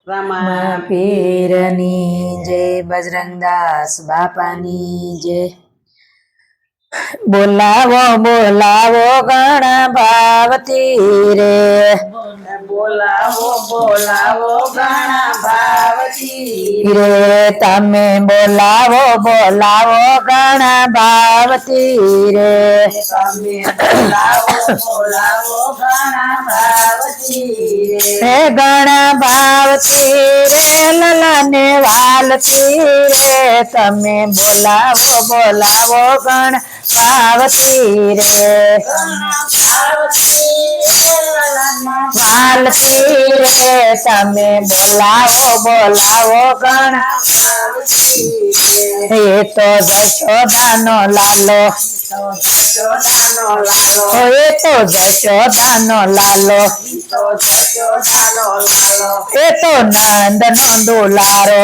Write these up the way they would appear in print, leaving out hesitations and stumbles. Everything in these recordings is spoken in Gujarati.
રામા પીરની જય, બજરંગદાસ બાપાની જય। બોલાવો બોલાવો ઘણા ભાવથી રે, બોલાવો બોલાવો ઘણા ભાવથી રે, તમે બોલાવો બોલાવો ઘણા ભાવથી રે, તમે બોલાવો બોલાવો ઘણા ભાવથી રે, ઘણા ભાવથી રે લલને વાલથી રે, તમે બોલાવો બોલાવો ઘણા ભાવથી રે, વાલથી રે, તમે બોલાવો બોલાવો ઘણા એ તો જશોદાનો લાલો, એ તો જશોદાનો લાલો, એ તો નંદનો દુલારો,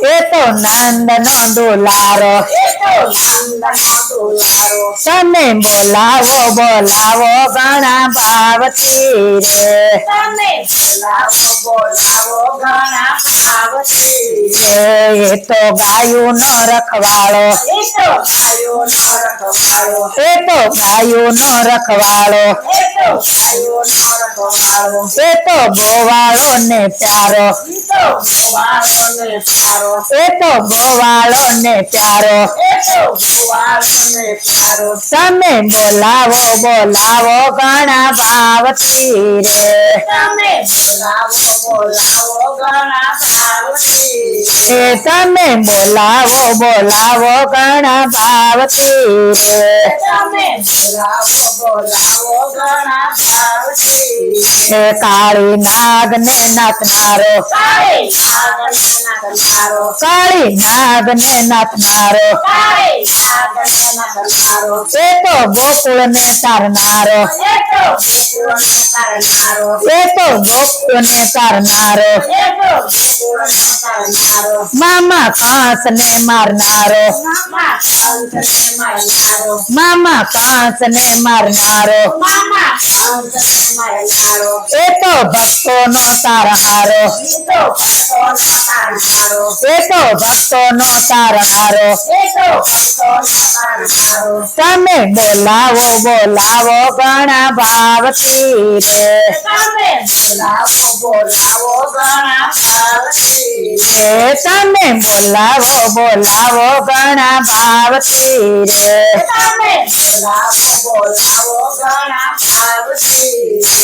એ તો નંદનો દુલારો, તમે બોલાવો બોલાવો ઘણા ભાવથી રે, તમે બોલાવો બોલાવો ઘણા ભાવથી રે, એ તો ગાયું નો રખવાળો, એ તો ગાયું નો રખવાળો, એ તો ગાયું નો રખવાળો, એ તો ગાયું નો રખવાળો, એ તો ગોવાળો ને પ્યારો, એ તો ગોવાળો ને પ્યારો, એ તો ગોવાળો ને પ્યારો, તમે બોલાવો બોલાવો ઘણા ભાવથી રે, તમે બોલાવો બોલાવો ઘણા ભાવથી રે, તમે બોલાવો બોલાવો ઘણા ભાવથી રે, તમે બોલાવો બોલાવો ઘણા ભાવથી રે, કાળી નાગ ને નાથનારો, કાળી નાગ ને નાથનારો, એ તો ગોકુળ ને તારનારો, એ તો ગોકુળ ને તારનારો, મામા કાંસ ને મારનારો, મામા કાંસ ને મારનારો, એ તો ભક્તો નો તારનારો, એ તો ભક્તો નો તારનારો, તમે બોલાવો બોલાવો ઘણા ભાવથી રે, તમે બોલાવો બોલાવો ઘણા ભાવથી રે, તમે બોલાવો બોલાવો ઘણા ભાવથી રે, તમે બોલાવો બોલાવો ઘણા ભાવથી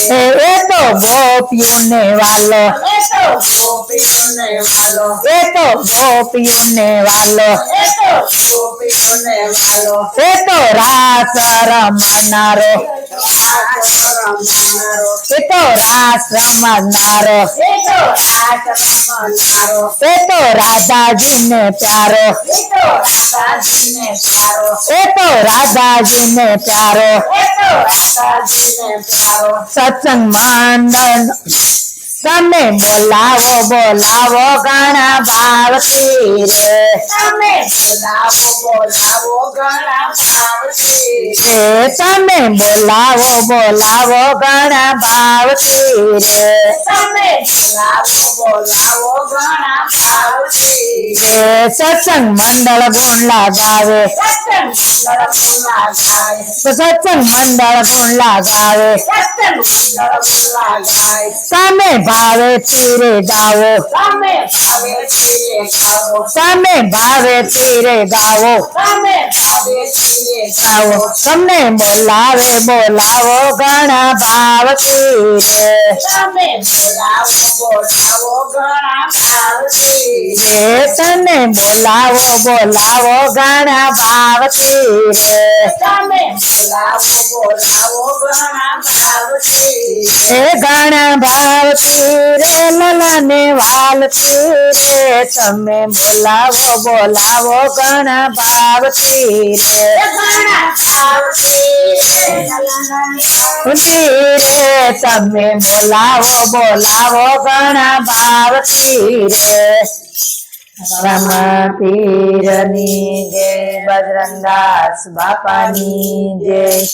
રે, એ તો ગોપિયું ને વાલો, એ તો ગોપિયું ને વાલો, એ તો ગોપિયું ને વાલો, એ તો ગોપિયું ને વાલો, એ તો રાસ રમનારો, એ તો રાસ રમનારો, એ તો રાસ રમનારો, એ તો રાધાજી ને પ્યારો, એ તો રાધાજી ને પ્યારો, એ તો રાધાજી ને પ્યારો, એ તો રાધાજી ને પ્યારો, સત્સંગ મંડળ તમે બોલાવો બોલાવો ઘણા ભાવથી રે, તમે બોલાવો બોલાવો ઘણા ભાવથી રે, તમે બોલાવો બોલાવો ઘણા ભાવથી રે, તમે બોલાવો બોલાવો ઘણા ભાવથી રે, સત્સંગ મંડળ ગુણ લગાવે, સત્સંગ મંડળ ગુણ લગાવે, તમે ભાવે તીરે ગાવો, તમે ભાવે તીરે ગાવો, તમે ભાવે તીરે ગાવો, તમે ભાવે તીરે ગાવો, તમને બોલાવે બોલાવો ઘણા ભાવથી રે, તમે બોલાવો બોલાવો ઘણા ભાવથી રે, તમે બોલાવો બોલાવો ઘણા ભાવથી રે, તમે બોલાવો બોલાવો ઘણા ભાવથી રે, ઘણા ભાવથી રે લલને વાલથી રે, તમે બોલાવો બોલાવો ઘણા ભાવથી રે, ઘણા ભાવથી રે, તમે બોલાવો બોલાવો ઘણા ભાવથી રે। રામા પીરની જય, બજરંગદાસ બાપાની જય।